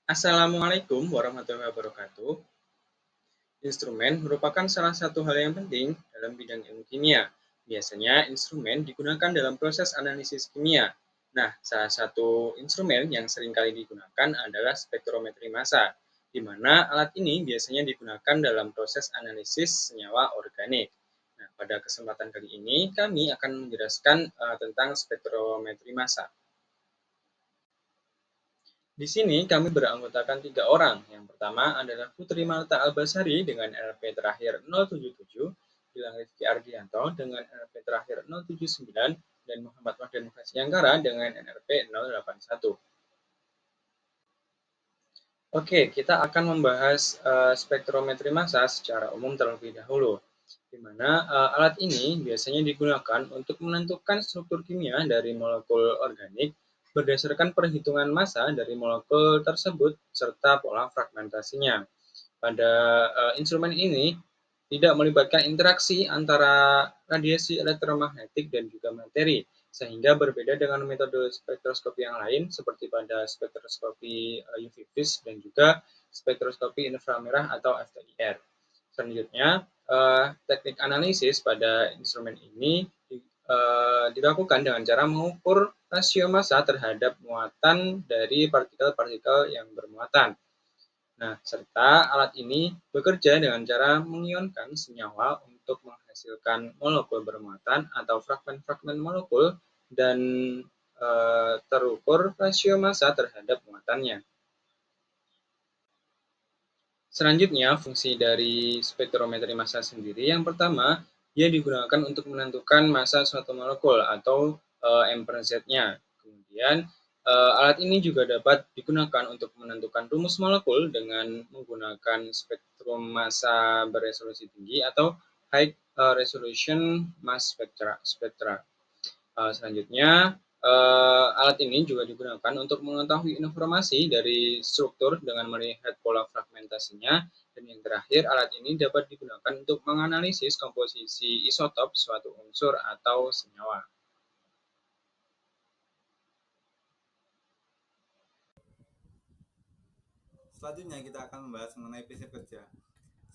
Assalamualaikum warahmatullahi wabarakatuh. Instrumen merupakan salah satu hal yang penting dalam bidang ilmu kimia. Biasanya instrumen digunakan dalam proses analisis kimia. Nah, salah satu instrumen yang sering kali digunakan adalah spektrometri massa, di mana alat ini biasanya digunakan dalam proses analisis senyawa organik. Nah, pada kesempatan kali ini kami akan menjelaskan tentang spektrometri massa. Di sini kami beranggotakan 3 orang. Yang pertama adalah Putri Malta Albasari dengan LP terakhir 077, Gilang Rifki Ardianto dengan LP terakhir 079, dan Muhammad Wahdan Fasyangkara dengan NRP 081. Oke, kita akan membahas spektrometri massa secara umum terlebih dahulu, di mana alat ini biasanya digunakan untuk menentukan struktur kimia dari molekul organik berdasarkan perhitungan massa dari molekul tersebut serta pola fragmentasinya. Pada instrumen ini tidak melibatkan interaksi antara radiasi elektromagnetik dan juga materi, sehingga berbeda dengan metode spektroskopi yang lain seperti pada spektroskopi UV vis dan juga spektroskopi inframerah atau FTIR. Selanjutnya, teknik analisis pada instrumen ini dilakukan dengan cara mengukur rasio massa terhadap muatan dari partikel-partikel yang bermuatan. Nah, serta alat ini bekerja dengan cara mengionkan senyawa untuk menghasilkan molekul bermuatan atau fragmen-fragmen molekul dan terukur rasio massa terhadap muatannya. Selanjutnya, fungsi dari spektrometri massa sendiri yang pertama, dia digunakan untuk menentukan massa suatu molekul atau M per Z-nya. Kemudian, alat ini juga dapat digunakan untuk menentukan rumus molekul dengan menggunakan spektrum massa beresolusi tinggi atau high resolution mass spectra. Selanjutnya, alat ini juga digunakan untuk mengetahui informasi dari struktur dengan melihat pola fragmentasinya. Dan yang terakhir, alat ini dapat digunakan untuk menganalisis komposisi isotop suatu unsur atau senyawa. Selanjutnya kita akan membahas mengenai prinsip kerja.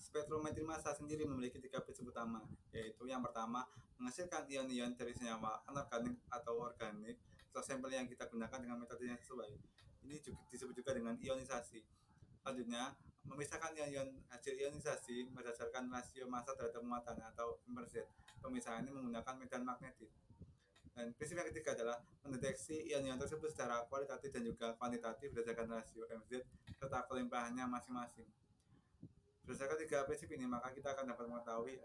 Spektrometri massa sendiri memiliki 3 prinsip utama, yaitu yang pertama, menghasilkan ion-ion dari senyawa anorganik atau organik atau sampel yang kita gunakan dengan metode yang sesuai. Ini juga disebut juga dengan ionisasi. Selanjutnya, memisahkan ion-ion hasil ionisasi berdasarkan rasio massa terhadap muatan atau impersed. Pemisahan ini menggunakan medan magnetik. Dan prinsip yang ketiga adalah mendeteksi ion-ion tersebut secara kualitatif dan juga kuantitatif berdasarkan rasio MZ serta kelimpahannya masing-masing. Berdasarkan 3 prinsip ini, maka kita akan dapat mengetahui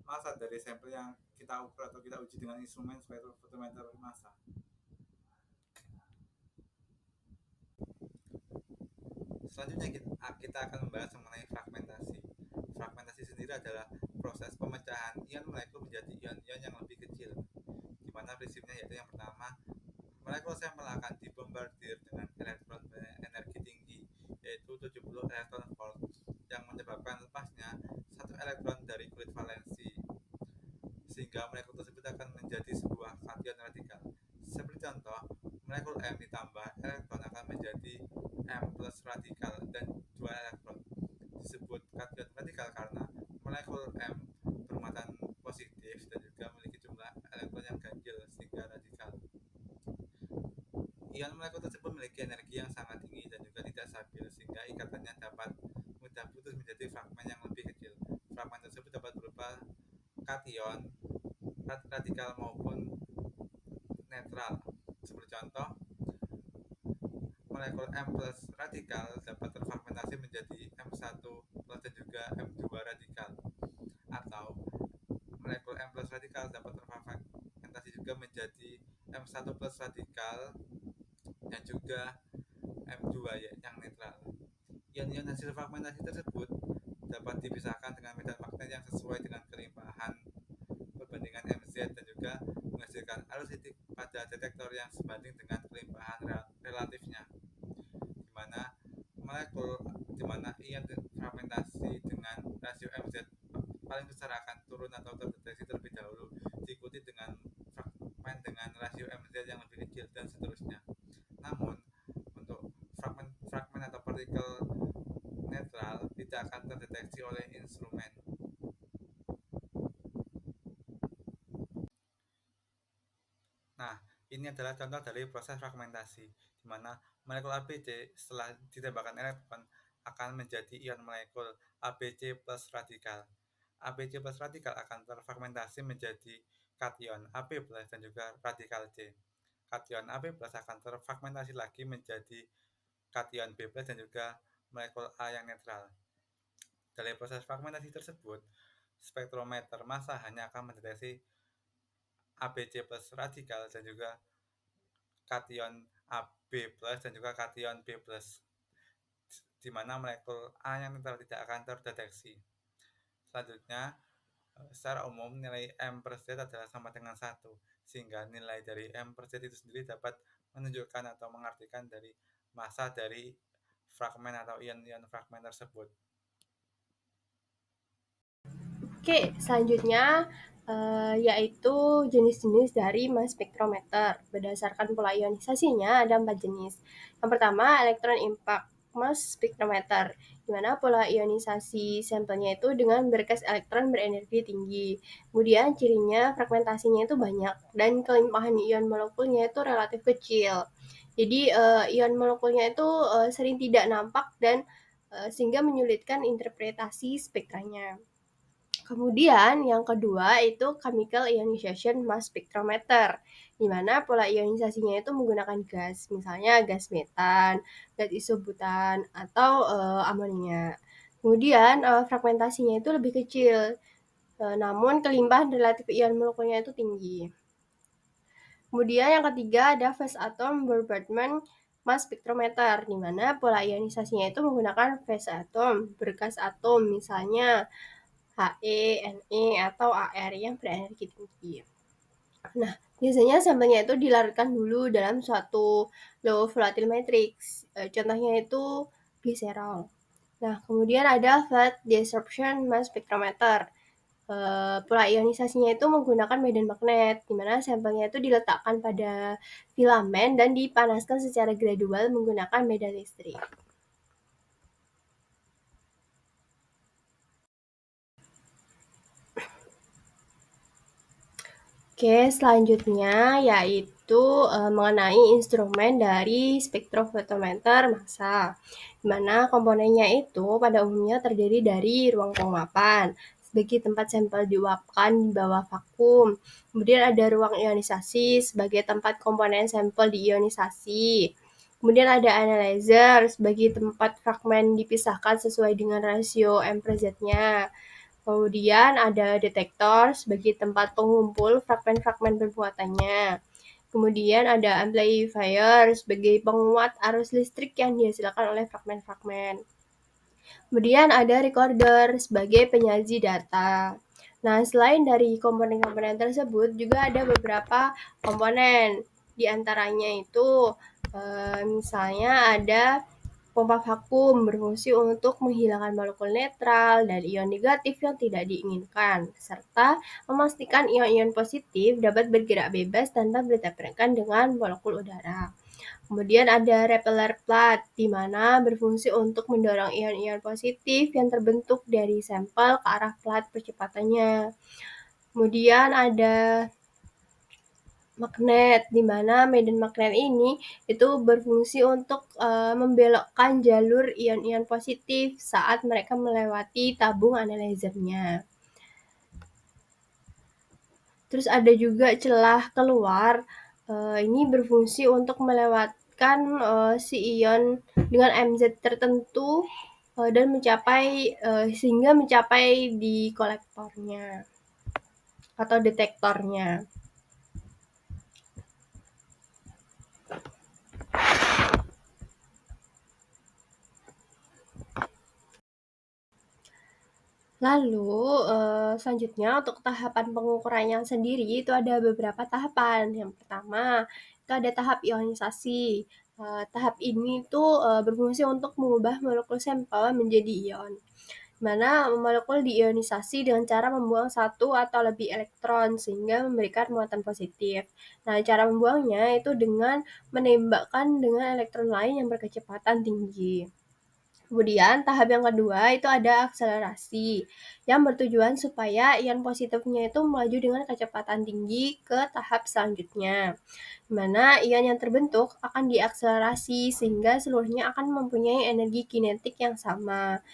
massa dari sampel yang kita ukur atau kita uji dengan instrumen spektrometer massa. Selanjutnya kita akan membahas mengenai fragmentasi. Fragmentasi sendiri adalah proses pemecahan ion molekul menjadi ion-ion yang lebih kecil, di mana prinsipnya yaitu yang pertama, molekul sampel akan dibombardir dengan elektron berenergi tinggi, yaitu 70 elektron volt, yang menyebabkan lepasnya satu elektron dari kulit valensi, sehingga molekul tersebut akan menjadi sebuah kation radikal. Seperti contoh, molekul M ditambah elektron akan menjadi M plus radikal dan 2 elektron. Disebut kation radikal karena molekul M bermuatan positif dan juga memiliki jumlah elektron yang ganjil sehingga radikal. Ion molekul tersebut memiliki energi yang sangat tinggi dan juga tidak stabil, sehingga ikatannya dapat mudah putus menjadi fragmen yang lebih kecil. Fragmen tersebut dapat berupa kation, radikal maupun netral. Seperti contoh, molekul M plus radikal dapat terfragmentasi menjadi M1 plus dan juga M2 radikal. Atau molekul M plus radikal dapat terfragmentasi juga menjadi M1 plus radikal dan juga M2 yang netral. Ion-ion hasil fragmentasi tersebut dapat dipisahkan dengan medan magnet yang sesuai dengan kelimpahan perbandingan MZ dan juga menghasilkan arus titik pada detektor yang sebanding dengan kelimpahan relatifnya, di mana ion fragmentasi dengan rasio MZ paling besar akan turun atau terdeteksi terlebih dahulu, diikuti dengan fragmen dengan rasio MZ yang lebih kecil dan seterusnya. Namun, untuk fragmen atau partikel netral tidak akan terdeteksi oleh instrumen. Nah, ini adalah contoh dari proses fragmentasi, di mana molekul ABC setelah ditembakkan elektron akan menjadi ion molekul ABC plus radikal. ABC plus radikal akan terfragmentasi menjadi kation AB plus dan juga radikal C. Kation AB plus akan terfragmentasi lagi menjadi kation B plus dan juga molekul A yang netral. Dari proses fragmentasi tersebut, spektrometer massa hanya akan mendeteksi ABC plus radikal dan juga kation AB plus dan juga kation B plus, di mana molekul A yang netral tidak akan terdeteksi. Selanjutnya, secara umum nilai M per Z adalah sama dengan 1, sehingga nilai dari M per Z itu sendiri dapat menunjukkan atau mengartikan dari massa dari fragmen atau ion-ion fragmen tersebut. Oke, selanjutnya yaitu jenis-jenis dari mass spectrometer. Berdasarkan pola ionisasinya ada 4 jenis. Yang pertama, electron impact mass spectrometer, di mana pola ionisasi sampelnya itu dengan berkas elektron berenergi tinggi. Kemudian cirinya fragmentasinya itu banyak dan kelimpahan ion molekulnya itu relatif kecil. Jadi ion molekulnya itu sering tidak nampak dan sehingga menyulitkan interpretasi spektranya. Kemudian yang kedua itu chemical ionization mass spectrometer, di mana pola ionisasinya itu menggunakan gas, misalnya gas metan, gas isobutan, atau amonia. Kemudian fragmentasinya itu lebih kecil, namun kelimpahan relatif ion molekulnya itu tinggi. Kemudian yang ketiga ada phase atom bombardment mass spectrometer, di mana pola ionisasinya itu menggunakan phase atom, berkas atom, misalnya He, Ne, atau Ar yang berenergi tinggi. Nah, biasanya sampelnya itu dilarutkan dulu dalam suatu low volatile matrix. Contohnya itu gliserol. Nah, kemudian ada flat desorption mass spectrometer. Pola ionisasinya itu menggunakan medan magnet, di mana sampelnya itu diletakkan pada filamen dan dipanaskan secara gradual menggunakan medan listrik. Oke, selanjutnya yaitu mengenai instrumen dari spektrofotometer massa, di mana komponennya itu pada umumnya terdiri dari ruang penguapan sebagai tempat sampel diuapkan di bawah vakum. Kemudian ada ruang ionisasi sebagai tempat komponen sampel diionisasi. Kemudian ada analyzer sebagai tempat fragmen dipisahkan sesuai dengan rasio M per Z-nya. Kemudian ada detektor sebagai tempat pengumpul fragmen-fragmen perbuatannya. Kemudian ada amplifier sebagai penguat arus listrik yang dihasilkan oleh fragmen-fragmen. Kemudian ada recorder sebagai penyaji data. Nah, selain dari komponen-komponen tersebut, juga ada beberapa komponen. Di antaranya itu misalnya ada pompa vakum berfungsi untuk menghilangkan molekul netral dan ion negatif yang tidak diinginkan, serta memastikan ion-ion positif dapat bergerak bebas tanpa bertabrakan dengan molekul udara. Kemudian ada repeller plat, di mana berfungsi untuk mendorong ion-ion positif yang terbentuk dari sampel ke arah plat percepatannya. Kemudian ada magnet, di mana medan magnet ini itu berfungsi untuk membelokkan jalur ion-ion positif saat mereka melewati tabung analyzernya. Terus ada juga celah keluar, ini berfungsi untuk melewatkan si ion dengan MZ tertentu dan sehingga mencapai di kolektornya atau detektornya. Lalu selanjutnya untuk tahapan pengukurannya sendiri itu ada beberapa tahapan. Yang pertama itu ada tahap ionisasi. Tahap ini tuh berfungsi untuk mengubah molekul sampel menjadi ion. mana molekul diionisasi dengan cara membuang satu atau lebih elektron sehingga memberikan muatan positif. Nah, cara membuangnya itu dengan menembakkan dengan elektron lain yang berkecepatan tinggi. Kemudian tahap yang kedua itu ada akselerasi yang bertujuan supaya ion positifnya itu melaju dengan kecepatan tinggi ke tahap selanjutnya, di mana ion yang terbentuk akan diakselerasi sehingga seluruhnya akan mempunyai energi kinetik yang sama.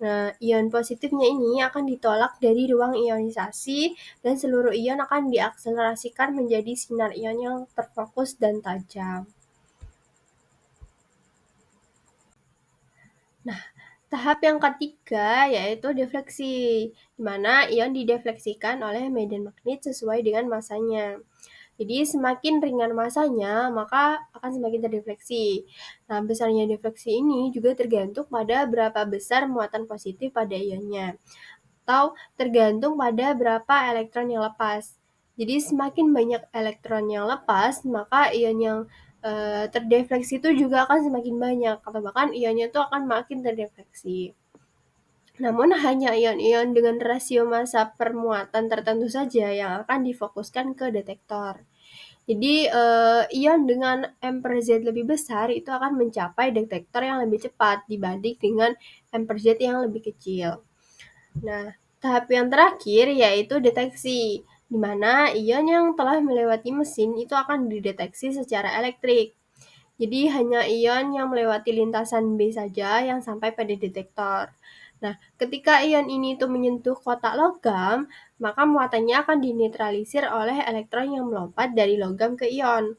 Nah, ion positifnya ini akan ditolak dari ruang ionisasi dan seluruh ion akan diakselerasikan menjadi sinar ion yang terfokus dan tajam. Nah, tahap yang ketiga yaitu defleksi, di mana ion didefleksikan oleh medan magnet sesuai dengan masanya. Jadi semakin ringan masanya, maka akan semakin terdefleksi. Nah, besarnya defleksi ini juga tergantung pada berapa besar muatan positif pada ionnya, atau tergantung pada berapa elektron yang lepas. Jadi semakin banyak elektron yang lepas, maka ion yang terdefleksi itu juga akan semakin banyak, atau bahkan ionnya itu akan makin terdefleksi. Namun hanya ion-ion dengan rasio massa per muatan tertentu saja yang akan difokuskan ke detektor. Jadi ion dengan M per Z lebih besar itu akan mencapai detektor yang lebih cepat dibanding dengan M per Z yang lebih kecil. Nah, tahap yang terakhir yaitu deteksi, di mana ion yang telah melewati mesin itu akan dideteksi secara elektrik. Jadi hanya ion yang melewati lintasan B saja yang sampai pada detektor. Nah, ketika ion ini itu menyentuh kotak logam, maka muatannya akan dinetralisir oleh elektron yang melompat dari logam ke ion.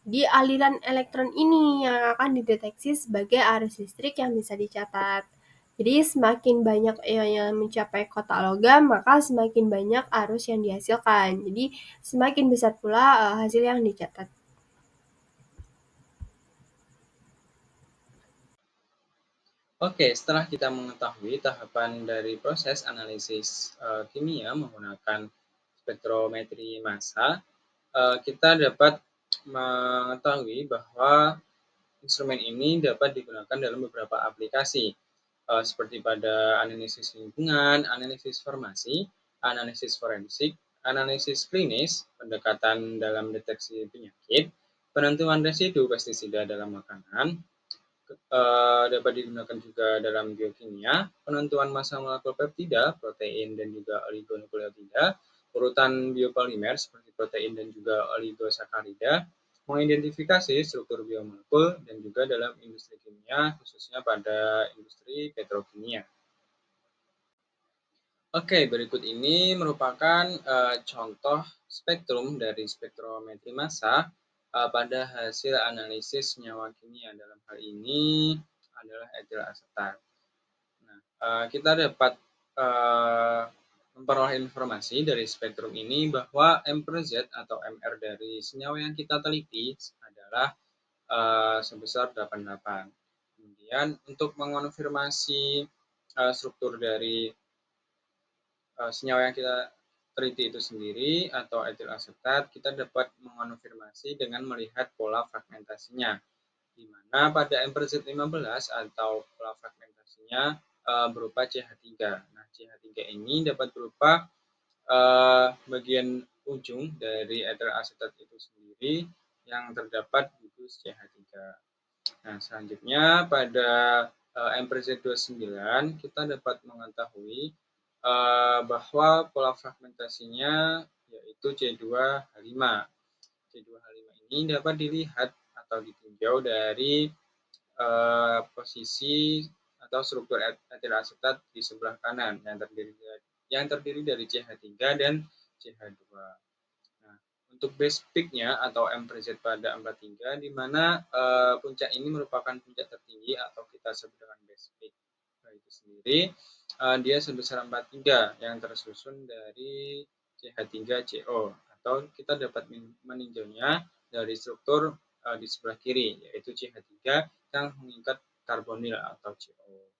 Di aliran elektron ini yang akan dideteksi sebagai arus listrik yang bisa dicatat. Jadi semakin banyak ion yang mencapai kotak logam, maka semakin banyak arus yang dihasilkan. Jadi semakin besar pula hasil yang dicatat. Oke, setelah kita mengetahui tahapan dari proses analisis kimia menggunakan spektrometri massa, kita dapat mengetahui bahwa instrumen ini dapat digunakan dalam beberapa aplikasi, seperti pada analisis lingkungan, analisis farmasi, analisis forensik, analisis klinis, pendekatan dalam deteksi penyakit, penentuan residu pestisida dalam makanan, dapat digunakan juga dalam biokimia, penentuan massa molekul peptida, protein, dan juga oligonukleotida, urutan biopolimer seperti protein dan juga oligosakarida, mengidentifikasi struktur biomolekul, dan juga dalam industri kimia, khususnya pada industri petrokimia. Oke, berikut ini merupakan contoh spektrum dari spektrometri massa pada hasil analisis senyawa kimia. Dalam hal ini adalah etil asetat. Nah, kita dapat memperoleh informasi dari spektrum ini bahwa M per Z atau MR dari senyawa yang kita teliti adalah sebesar 88. Kemudian untuk mengonfirmasi struktur dari senyawa yang kita teliti itu sendiri atau etil asetat, kita dapat mengonfirmasi dengan melihat pola fragmentasinya, di mana pada M per Z15 atau pola fragmentasinya berupa CH3. Nah, CH3 ini dapat berupa bagian ujung dari etil asetat itu sendiri yang terdapat gugus CH3. Nah, selanjutnya pada M per Z29 kita dapat mengetahui bahwa pola fragmentasinya yaitu C2H5. C2H5 ini dapat dilihat atau ditinjau dari posisi atau struktur etil asetat di sebelah kanan yang terdiri dari CH3 dan CH2. Nah, untuk base peak-nya atau M per Z pada 43, di mana puncak ini merupakan puncak tertinggi atau kita sebut dengan base peak. Nah, itu sendiri dia sebesar 43 yang tersusun dari CH3CO, atau kita dapat meninjaunya dari struktur di sebelah kiri, yaitu CH3 yang mengikat karbonil atau CO.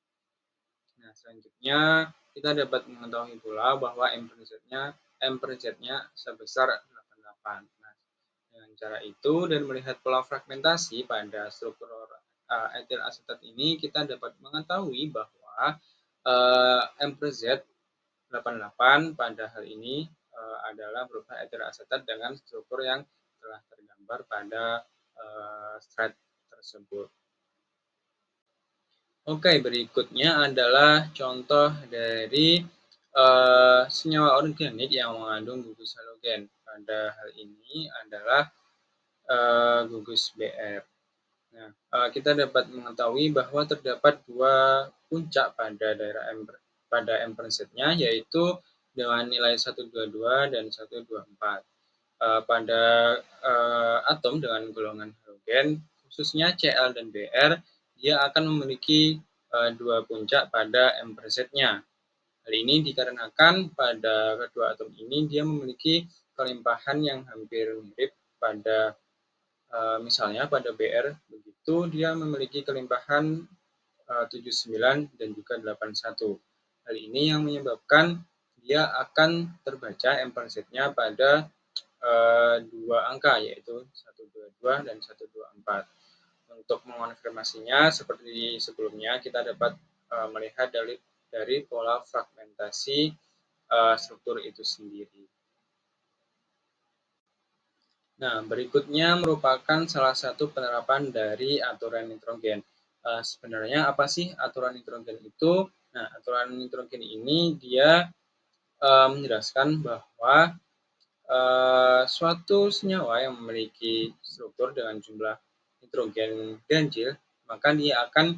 Nah, selanjutnya kita dapat mengetahui pula bahwa M per Z-nya sebesar 88. Nah, dengan cara itu dan melihat pola fragmentasi pada struktur etil asetat ini, kita dapat mengetahui bahwa M per Z 88 pada hal ini adalah berupa etil asetat dengan struktur yang telah tergambar pada slide tersebut. Oke, berikutnya adalah contoh dari senyawa organik yang mengandung gugus halogen. Pada hal ini adalah gugus Br. Nah, kita dapat mengetahui bahwa terdapat dua puncak pada daerah pada M per Z-nya, yaitu dengan nilai 122 dan 124. Pada atom dengan golongan halogen, khususnya Cl dan Br, dia akan memiliki dua puncak pada M per Z-nya. Hal ini dikarenakan pada kedua atom ini dia memiliki kelimpahan yang hampir mirip pada misalnya pada Br, begitu dia memiliki kelimpahan 79 dan juga 81. Hal ini yang menyebabkan dia akan terbaca M per Z-nya pada dua angka, yaitu 122 dan 124. Untuk mengonfirmasinya, seperti sebelumnya, kita dapat melihat dari pola fragmentasi struktur itu sendiri. Nah, berikutnya merupakan salah satu penerapan dari aturan nitrogen. Sebenarnya apa sih aturan nitrogen itu? Nah, aturan nitrogen ini dia menjelaskan bahwa suatu senyawa yang memiliki struktur dengan jumlah nitrogen ganjil, maka dia akan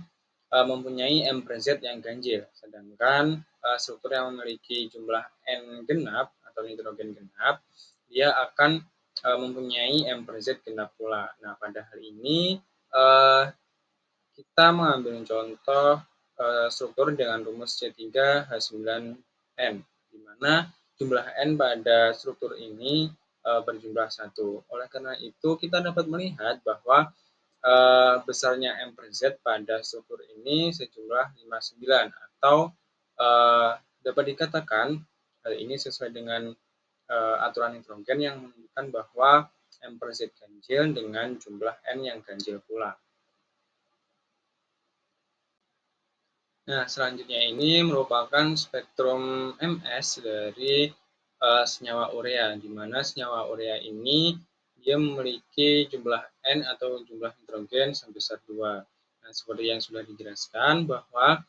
mempunyai M per Z yang ganjil. Sedangkan struktur yang memiliki jumlah N genap atau nitrogen genap, dia akan mempunyai M per Z genap pula. Nah, pada hal ini kita mengambil contoh struktur dengan rumus C3H9N, di mana jumlah N pada struktur ini berjumlah 1. Oleh karena itu, kita dapat melihat bahwa besarnya M per Z pada struktur ini sejumlah 59, atau dapat dikatakan hal ini sesuai dengan aturan nitrogen yang menunjukkan bahwa M per Z ganjil dengan jumlah N yang ganjil pula. Nah, selanjutnya ini merupakan spektrum MS dari senyawa urea, di mana senyawa urea ini dia memiliki jumlah N atau jumlah nitrogen sebesar 2. Nah, seperti yang sudah dijelaskan bahwa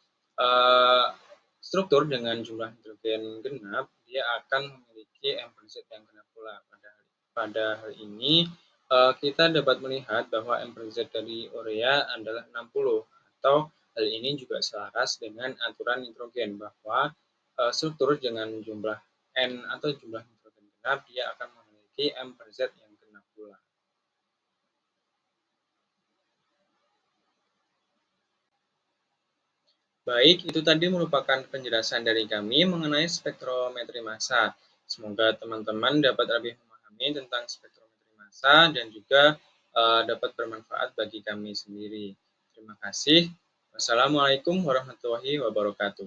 struktur dengan jumlah nitrogen genap, dia akan memiliki M per Z yang genap pula. Pada hal ini, kita dapat melihat bahwa M per Z dari urea adalah 60, atau hal ini juga selaras dengan aturan nitrogen bahwa struktur dengan jumlah N atau jumlah nitrogen genap, dia akan memiliki M per Z yang genap pula. Baik, itu tadi merupakan penjelasan dari kami mengenai spektrometri massa. Semoga teman-teman dapat lebih memahami tentang spektrometri massa dan juga dapat bermanfaat bagi kami sendiri. Terima kasih. Wassalamualaikum warahmatullahi wabarakatuh.